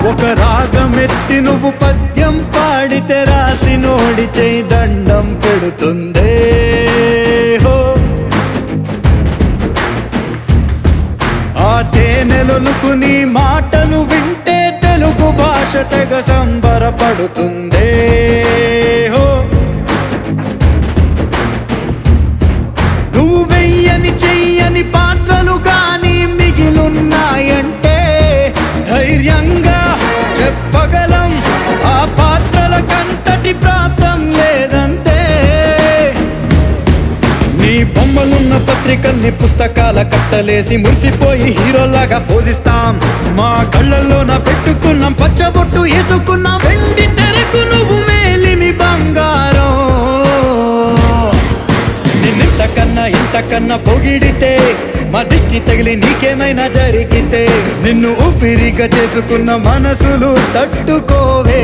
ఒక రాగమెత్తి నువ్వు పద్యం పాడితే రాసి నోడి చేయి దండం పెడుతుందే హో. ఆ తేనెలొలుకు నీ మాటలు వింటే తెలుగు భాష తెగ సంబరపడుతుందే హో. నువ్వు వెయ్యని చెయ్యని పాత్రలు కానీ మిగిలున్నాయంటే ధైర్యంగా చెప్పగలం ఆ పాత్రల కంతటి ప్రాప్తం లేదంతే. నీ బొమ్మలున్న పత్రికల్ని పుస్తకాల కట్టలేసి మురిసిపోయి హీరోలాగా పోజిస్తాం. మా కళ్ళల్లోన పెట్టుకున్నాం పచ్చబొట్టు వేసుకున్నాం. వెండి తెరకు నువ్వు మేలిమి బంగారం. నిన్నింతకన్నా ఇంతకన్నా పొగిడితే మా దిష్టి తగిలి నీకేమైనా జరిగితే నిన్ను ఊపిరిగా చేసుకున్న మనసులు తట్టుకోవే.